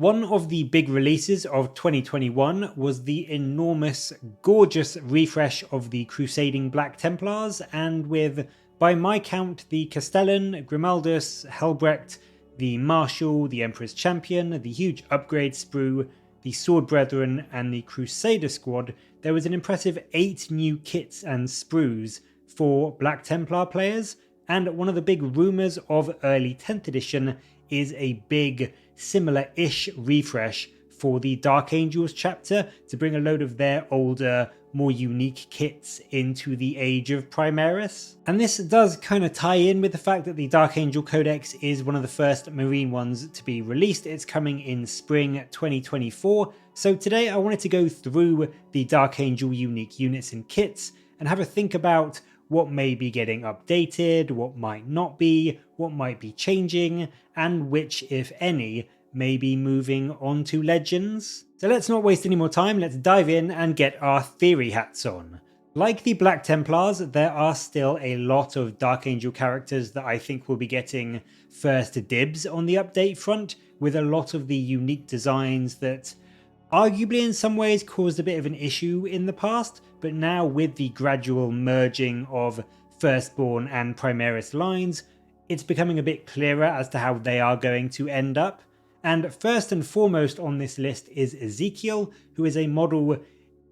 One of the big releases of 2021 was the enormous, gorgeous refresh of the Crusading Black Templars, and with, by my count, the Castellan, Grimaldus, Helbrecht, the Marshal, the Emperor's Champion, the huge upgrade sprue, the Sword Brethren, and the Crusader Squad, there was an impressive 8 new kits and sprues for Black Templar players, and one of the big rumours of early 10th edition is a big, similar-ish refresh for the Dark Angels chapter to bring a load of their older, more unique kits into the age of Primaris. And this does kind of tie in with the fact that the Dark Angel Codex is one of the first Marine ones to be released. It's coming in spring 2024. So today I wanted to go through the Dark Angel unique units and kits and have a think about what may be getting updated, what might not be, what might be changing, and which, if any, may be moving on to Legends. So let's not waste any more time, let's dive in and get our theory hats on. Like the Black Templars, there are still a lot of Dark Angel characters that I think will be getting first dibs on the update front, with a lot of the unique designs that arguably in some ways caused a bit of an issue in the past, but now with the gradual merging of Firstborn and Primaris lines, it's becoming a bit clearer as to how they are going to end up. And first and foremost on this list is Ezekiel, who is a model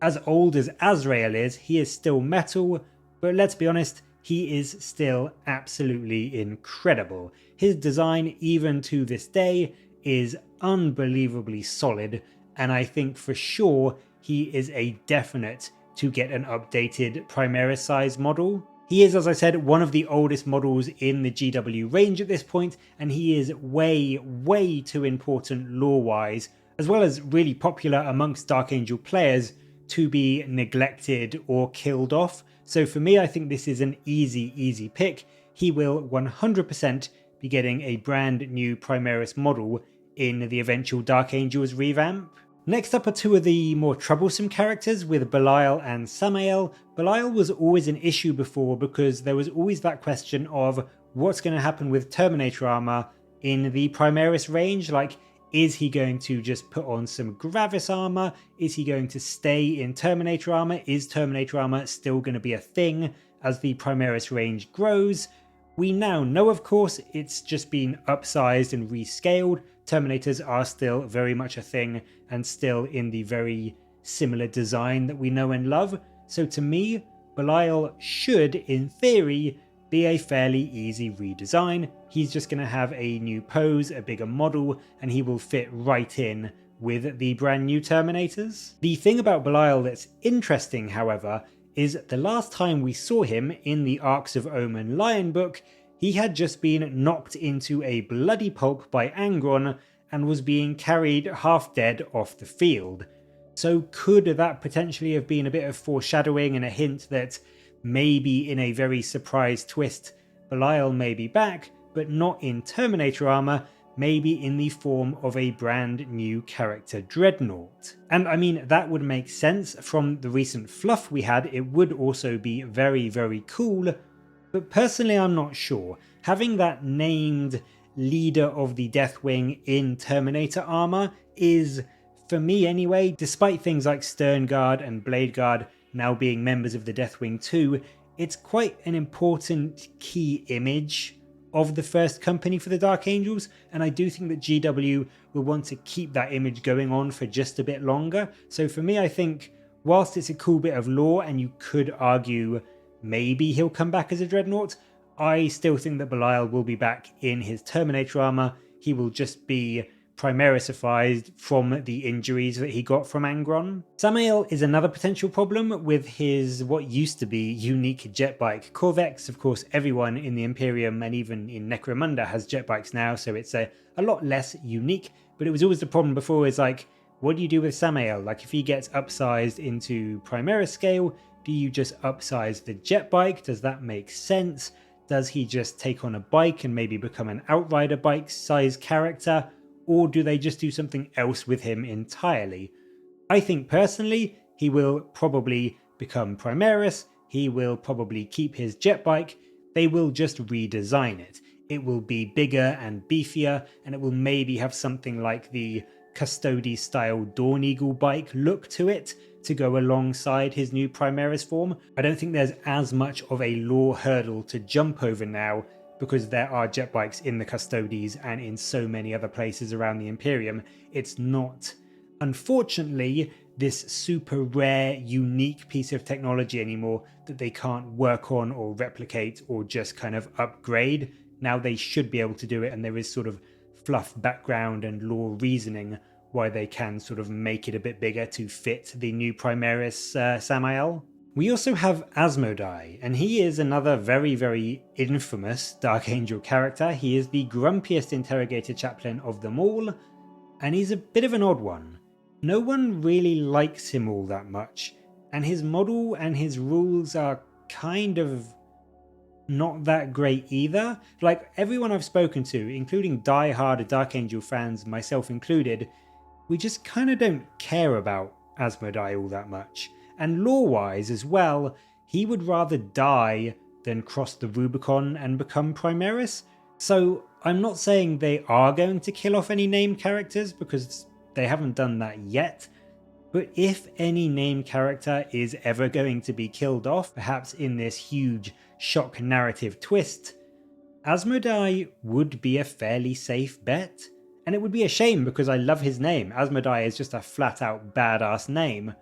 as old as Azrael is. He is still metal, but let's be honest, he is still absolutely incredible. His design, even to this day, is unbelievably solid, and I think for sure he is a definite to get an updated Primaris size model. He is, as I said, one of the oldest models in the GW range at this point, and he is way too important lore-wise, as well as really popular amongst Dark Angel players, to be neglected or killed off. So for me, I think this is an easy pick. He will 100% be getting a brand new Primaris model in the eventual Dark Angels revamp. Next up are two of the more troublesome characters with Belial and Samael. Belial was always an issue before because there was always that question of what's going to happen with Terminator armor in the Primaris range. Like, is he going to just put on some Gravis armor? Is he going to stay in Terminator armor? Is Terminator armor still going to be a thing as the Primaris range grows? We now know, of course, it's just been upsized and rescaled. Terminators are still very much a thing and still in the very similar design that we know and love. So to me, Belial should, in theory, be a fairly easy redesign. He's just going to have a new pose, a bigger model, and he will fit right in with the brand new Terminators. The thing about Belial that's interesting, however, is the last time we saw him in the Arcs of Omen Lion book, he had just been knocked into a bloody pulp by Angron and was being carried half dead off the field. So could that potentially have been a bit of foreshadowing and a hint that maybe in a very surprise twist, Belial may be back, but not in Terminator armor, maybe in the form of a brand new character Dreadnought. And I mean, that would make sense from the recent fluff we had. It would also be very cool, but personally I'm not sure. Having that named leader of the Deathwing in Terminator armor is, for me anyway, despite things like Sternguard and Bladeguard now being members of the Deathwing too, it's quite an important key image of the first company for the Dark Angels, and I do think that GW will want to keep that image going on for just a bit longer. So for me, I think whilst it's a cool bit of lore and you could argue maybe he'll come back as a Dreadnought, I still think that Belial will be back in his Terminator armor. He will just be Primarisified from the injuries that he got from Angron. Samael is another potential problem with his what used to be unique jet bike. Corvex, of course, everyone in the Imperium and even in Necromunda has jet bikes now, so it's a lot less unique, but it was always the problem before is like, what do you do with Samael? Like if he gets upsized into Primaris scale, do you just upsize the jet bike? Does that make sense? Does he just take on a bike and maybe become an Outrider bike size character? Or do they just do something else with him entirely? I think personally, he will probably become Primaris, he will probably keep his jet bike, they will just redesign it. It will be bigger and beefier, and it will maybe have something like the Custodes style Dawn Eagle bike look to it to go alongside his new Primaris form. I don't think there's as much of a lore hurdle to jump over now, because there are jet bikes in the Custodes and in so many other places around the Imperium. It's not, unfortunately, this super rare, unique piece of technology anymore that they can't work on or replicate or just kind of upgrade. Now they should be able to do it, and there is sort of fluff background and lore reasoning why they can sort of make it a bit bigger to fit the new Primaris Samael. We also have Asmodai, and he is another very, very infamous Dark Angel character. He is the grumpiest interrogator chaplain of them all, and he's a bit of an odd one. No one really likes him all that much, and his model and his rules are kind of not that great either. Like, everyone I've spoken to, including die-hard Dark Angel fans, myself included, we just kind of don't care about Asmodai all that much. And lore-wise as well, he would rather die than cross the Rubicon and become Primaris. So I'm not saying they are going to kill off any named characters, because they haven't done that yet. But if any named character is ever going to be killed off, perhaps in this huge shock narrative twist, Asmodai would be a fairly safe bet. And it would be a shame, because I love his name. Asmodai is just a flat out badass name.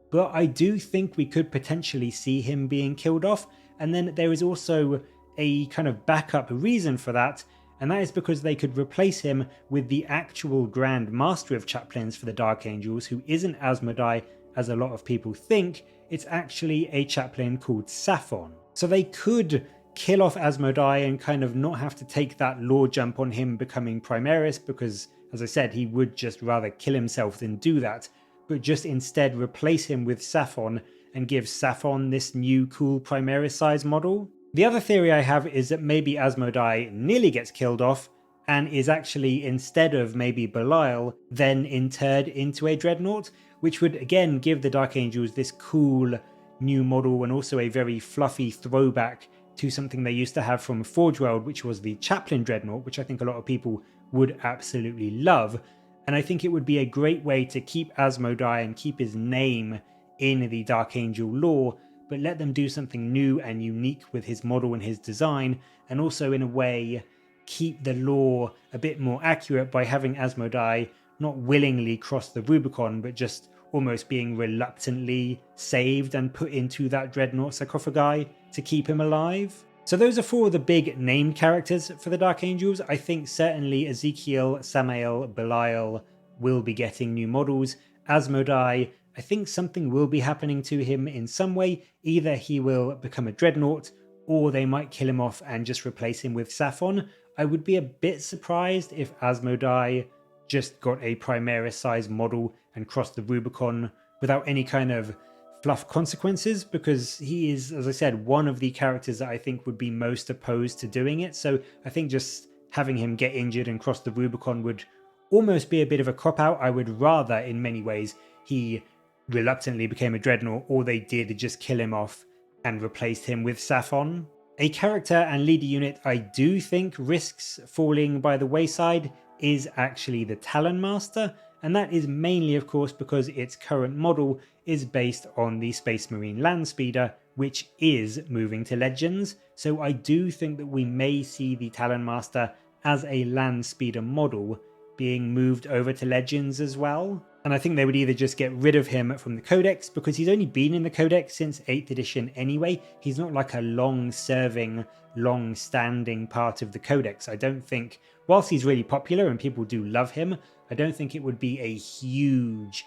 But I do think we could potentially see him being killed off, and then there is also a kind of backup reason for that, and that is because they could replace him with the actual Grand Master of Chaplains for the Dark Angels, who isn't Asmodai as a lot of people think. It's actually a chaplain called Saffon. So they could kill off Asmodai and kind of not have to take that lore jump on him becoming Primaris, because, as I said, he would just rather kill himself than do that, but just instead replace him with Saffon and give Saffon this new cool Primaris size model. The other theory I have is that maybe Asmodai nearly gets killed off and is actually, instead of maybe Belial, then interred into a Dreadnought, which would again give the Dark Angels this cool new model and also a very fluffy throwback to something they used to have from Forge World, which was the Chaplain Dreadnought, which I think a lot of people would absolutely love. And I think it would be a great way to keep Asmodai and keep his name in the Dark Angel lore, but let them do something new and unique with his model and his design, and also in a way keep the lore a bit more accurate by having Asmodai not willingly cross the Rubicon, but just almost being reluctantly saved and put into that Dreadnought sarcophagi to keep him alive. So those are four of the big named characters for the Dark Angels. I think certainly Ezekiel, Samael, Belial will be getting new models. Asmodai, I think something will be happening to him in some way. Either he will become a Dreadnought, or they might kill him off and just replace him with Saffon. I would be a bit surprised if Asmodai just got a Primaris size model and crossed the Rubicon without any kind of fluff consequences, because he is, as I said, one of the characters that I think would be most opposed to doing it. So I think just having him get injured and cross the Rubicon would almost be a bit of a cop-out. I would rather, in many ways, he reluctantly became a Dreadnought, or they did just kill him off and replaced him with Saffon. A character and leader unit I do think risks falling by the wayside is actually the Talon Master, and that is mainly, of course, because its current model is based on the Space Marine Landspeeder, which is moving to Legends. So I do think that we may see the Talon Master as a Landspeeder model being moved over to Legends as well. And I think they would either just get rid of him from the Codex, because he's only been in the Codex since 8th edition anyway. He's not like a long-serving, long-standing part of the Codex. I don't think, whilst he's really popular and people do love him, I don't think it would be a huge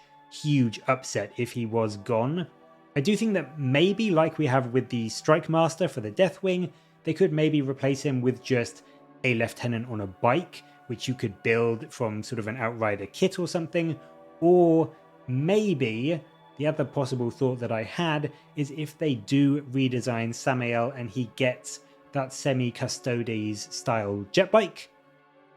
upset if he was gone. I do think that maybe, like we have with the Strike Master for the Deathwing, they could maybe replace him with just a lieutenant on a bike, which you could build from sort of an Outrider kit or something. Or maybe the other possible thought that I had is if they do redesign Samael and he gets that semi-Custodes style jet bike,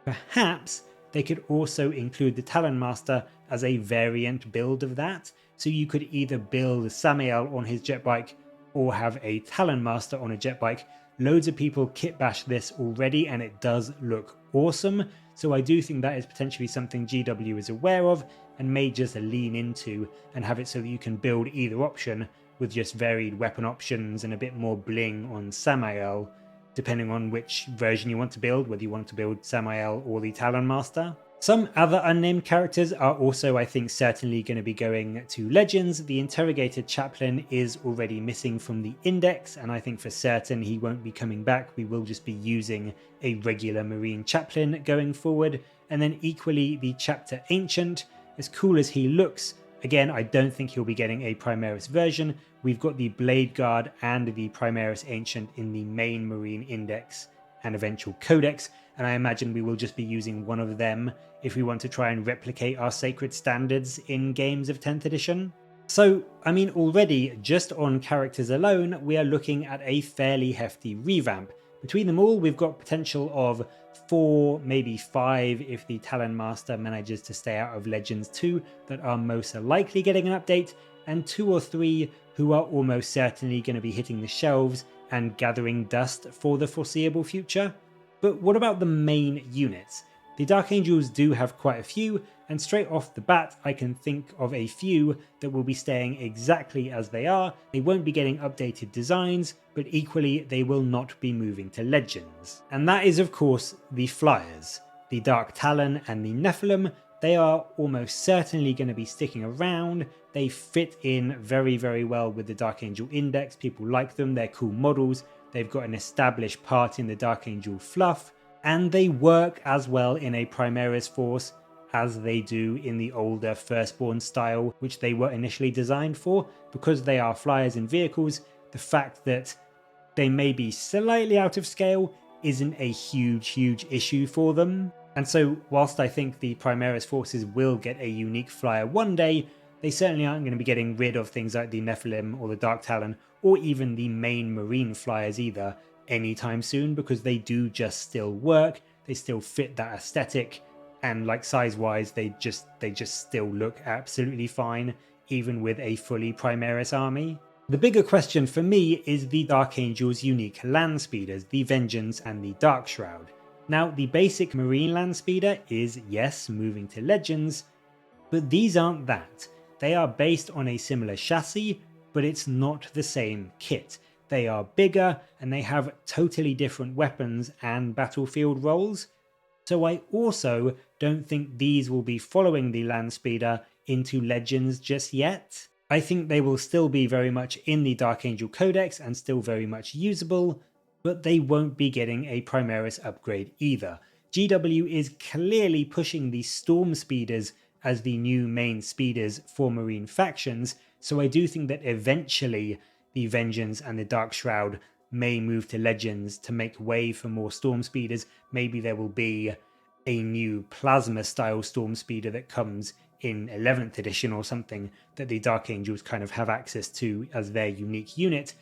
perhaps they could also include the Talon Master as a variant build of that. So you could either build Samael on his jet bike or have a Talon Master on a jet bike. Loads of people kit bash this already and it does look awesome. So I do think that is potentially something GW is aware of and may just lean into and have it so that you can build either option with just varied weapon options and a bit more bling on Samael, depending on which version you want to build, whether you want to build Samael or the Talon Master. Some other unnamed characters are also, I think, certainly going to be going to Legends. The Interrogated Chaplain is already missing from the index, and I think for certain he won't be coming back. We will just be using a regular Marine Chaplain going forward. And then equally, the Chapter Ancient, as cool as he looks, again, I don't think he'll be getting a Primaris version. We've got the Blade Guard and the Primaris Ancient in the main Marine Index and eventual Codex, and I imagine we will just be using one of them if we want to try and replicate our sacred standards in games of 10th edition. So, I mean, already, just on characters alone, we are looking at a fairly hefty revamp. Between them all, we've got potential of 4, maybe 5 if the Talon Master manages to stay out of Legends 2 that are most likely getting an update, and 2 or 3 who are almost certainly going to be hitting the shelves and gathering dust for the foreseeable future. But what about the main units? The Dark Angels do have quite a few, and straight off the bat I can think of a few that will be staying exactly as they are. They won't be getting updated designs, but equally they will not be moving to Legends. And that is of course the Flyers. The Dark Talon and the Nephilim, they are almost certainly going to be sticking around. They fit in very, very well with the Dark Angel Index. People like them, they're cool models. They've got an established part in the Dark Angel fluff, and they work as well in a Primaris force as they do in the older Firstborn style, which they were initially designed for. Because they are flyers in vehicles, the fact that they may be slightly out of scale isn't a huge issue for them. And so whilst I think the Primaris forces will get a unique flyer one day, they certainly aren't going to be getting rid of things like the Nephilim or the Dark Talon or even the main Marine flyers either anytime soon, because they do just still work, they still fit that aesthetic, and like size-wise they just still look absolutely fine even with a fully Primaris army. The bigger question for me is the Dark Angel's unique land speeders, the Vengeance and the Dark Shroud. Now the basic Marine land speeder is, yes, moving to Legends, but these aren't that. They are based on a similar chassis, but it's not the same kit. They are bigger and they have totally different weapons and battlefield roles. So I also don't think these will be following the land speeder into Legends just yet. I think they will still be very much in the Dark Angel Codex and still very much usable, but they won't be getting a Primaris upgrade either. GW is clearly pushing the Storm Speeders as the new main speeders for Marine factions, so I do think that eventually the Vengeance and the Dark Shroud may move to Legends to make way for more Storm Speeders. Maybe there will be a new Plasma style Storm Speeder that comes in 11th edition or something that the Dark Angels kind of have access to as their unique unit.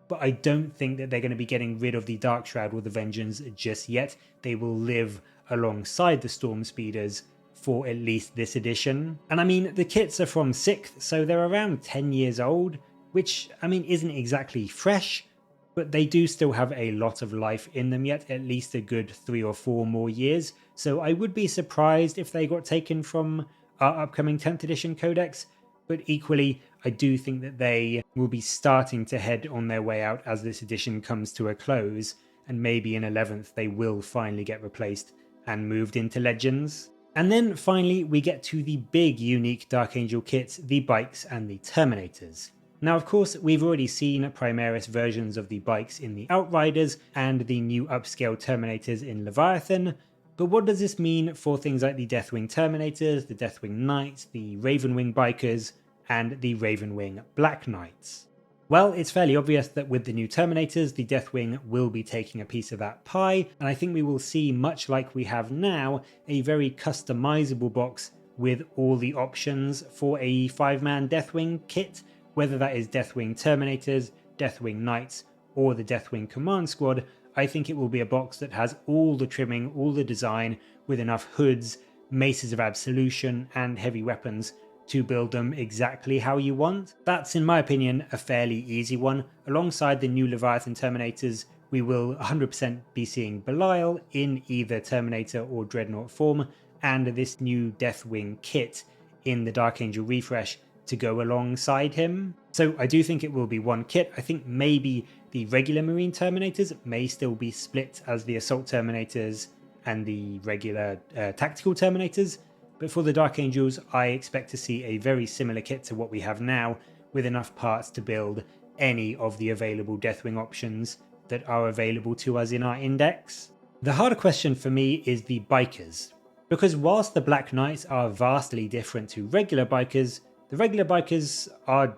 But I don't think that they're going to be getting rid of the Dark Shroud or the Vengeance just yet. They will live alongside the Storm Speeders for at least this edition. And I mean, the kits are from 6th, so they're around 10 years old, which, I mean, isn't exactly fresh, but they do still have a lot of life in them yet, at least a good 3 or 4 more years. So I would be surprised if they got taken from our upcoming 10th edition Codex, but equally, I do think that they will be starting to head on their way out as this edition comes to a close, and maybe in 11th they will finally get replaced and moved into Legends. And then finally we get to the big unique Dark Angel kits, the bikes and the Terminators. Now of course we've already seen Primaris versions of the bikes in the Outriders and the new upscale Terminators in Leviathan, but what does this mean for things like the Deathwing Terminators, the Deathwing Knights, the Ravenwing Bikers, and the Ravenwing Black Knights? Well, it's fairly obvious that with the new Terminators, the Deathwing will be taking a piece of that pie, and I think we will see, much like we have now, a very customizable box with all the options for a 5-man Deathwing kit, whether that is Deathwing Terminators, Deathwing Knights, or the Deathwing Command Squad. I think it will be a box that has all the trimming, all the design, with enough hoods, maces of absolution, and heavy weapons to build them exactly how you want. That's, in my opinion, a fairly easy one. Alongside the new Leviathan Terminators, we will 100% be seeing Belial in either Terminator or Dreadnought form, and this new Deathwing kit in the Dark Angel refresh to go alongside him. So I do think it will be one kit. I think maybe the regular Marine Terminators may still be split as the Assault Terminators and the regular Tactical Terminators, but for the Dark Angels I expect to see a very similar kit to what we have now, with enough parts to build any of the available Deathwing options that are available to us in our index. The harder question for me is the bikers, because whilst the Black Knights are vastly different to regular bikers, the regular bikers are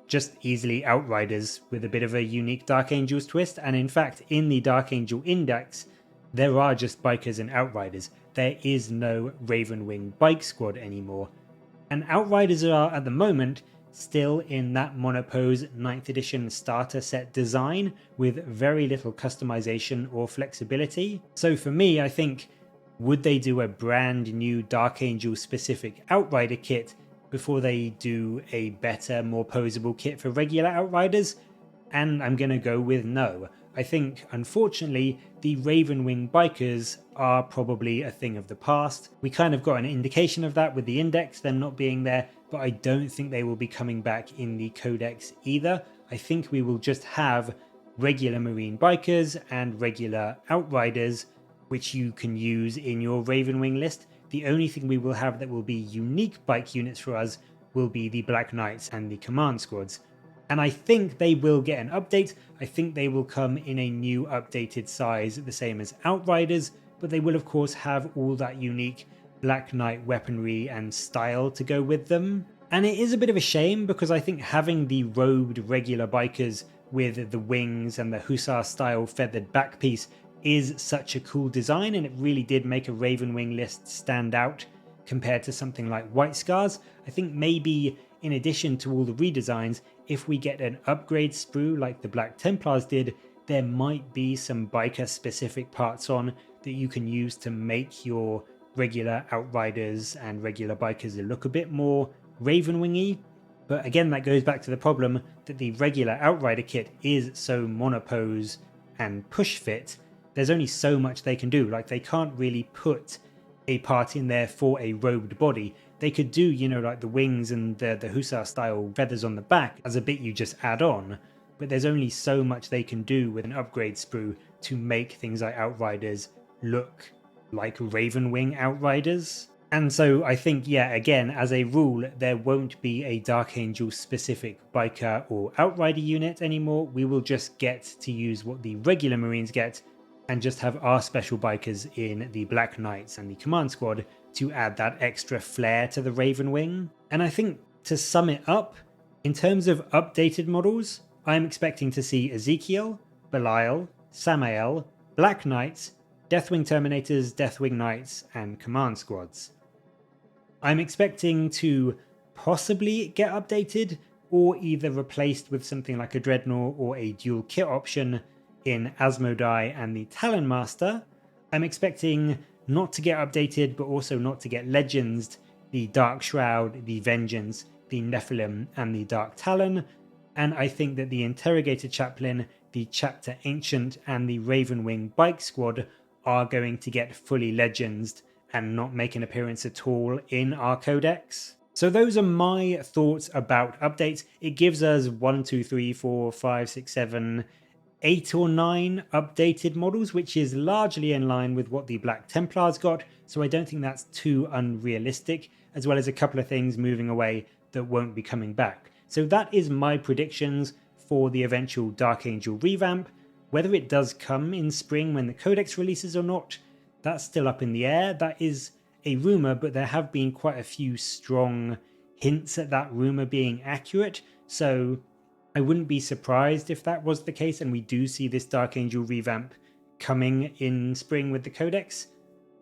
just easily Outriders with a bit of a unique Dark Angels twist, and in fact in the Dark Angel index there are just bikers and Outriders. There is no Ravenwing bike squad anymore, and Outriders are at the moment still in that monopose 9th edition starter set design with very little customization or flexibility. So for me, I think, would they do a brand new Dark Angel specific Outrider kit before they do a better, more posable kit for regular Outriders? And I'm going to go with no. I think, unfortunately, the Ravenwing bikers are probably a thing of the past. We kind of got an indication of that with the index, them not being there, but I don't think they will be coming back in the Codex either. I think we will just have regular Marine bikers and regular Outriders, which you can use in your Ravenwing list. The only thing we will have that will be unique bike units for us will be the Black Knights and the Command Squads. And I think they will get an update. I think they will come in a new updated size, the same as Outriders, but they will of course have all that unique Black Knight weaponry and style to go with them. And it is a bit of a shame, because I think having the robed regular bikers with the wings and the Hussar style feathered back piece is such a cool design, and it really did make a Ravenwing list stand out compared to something like White Scars. I think maybe in addition to all the redesigns, if we get an upgrade sprue like the Black Templars did, there might be some biker specific parts on that you can use to make your regular Outriders and regular bikers look a bit more Ravenwingy. But again, that goes back to the problem that the regular Outrider kit is so monopose and push fit. There's only so much they can do. Like, they can't really put a part in there for a robed body. They could do, you know, like the wings and the Hussar style feathers on the back as a bit you just add on, but there's only so much they can do with an upgrade sprue to make things like Outriders look like Ravenwing Outriders. And so I think, yeah, again, as a rule, there won't be a Dark Angel specific biker or Outrider unit anymore. We will just get to use what the regular Marines get and just have our special bikers in the Black Knights and the Command Squad to add that extra flair to the Ravenwing. And I think, to sum it up, in terms of updated models, I'm expecting to see Ezekiel, Belial, Samael, Black Knights, Deathwing Terminators, Deathwing Knights, and Command Squads. I'm expecting to possibly get updated or either replaced with something like a Dreadnought or a dual kit option in Asmodai and the Talon Master. I'm expecting not to get updated, but also not to get Legends, the Dark Shroud, the Vengeance, the Nephilim, and the Dark Talon. And I think that the Interrogator Chaplain, the Chapter Ancient, and the Ravenwing Bike Squad are going to get fully Legends and not make an appearance at all in our Codex. So those are my thoughts about updates. It gives us 1, 2, 3, 4, 5, 6, 7, 8 or 9 updated models, which is largely in line with what the Black Templars got, so I don't think that's too unrealistic, as well as a couple of things moving away that won't be coming back. So that is my predictions for the eventual Dark Angel revamp. Whether it does come in spring when the Codex releases or not, that's still up in the air. That is a rumour, but there have been quite a few strong hints at that rumour being accurate, so I wouldn't be surprised if that was the case and we do see this Dark Angel revamp coming in spring with the Codex.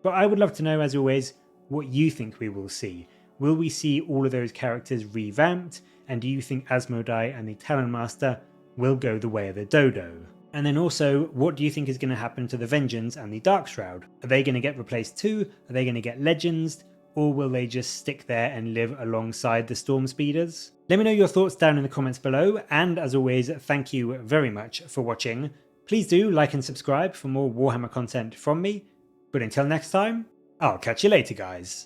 But I would love to know, as always, what you think we will see. Will we see all of those characters revamped? And do you think Asmodai and the Talon Master will go the way of the Dodo? And then also, what do you think is going to happen to the Vengeance and the Dark Shroud? Are they going to get replaced too? Are they going to get Legends? Or will they just stick there and live alongside the Storm Speeders? Let me know your thoughts down in the comments below, and as always, thank you very much for watching. Please do like and subscribe for more Warhammer content from me, but until next time, I'll catch you later guys.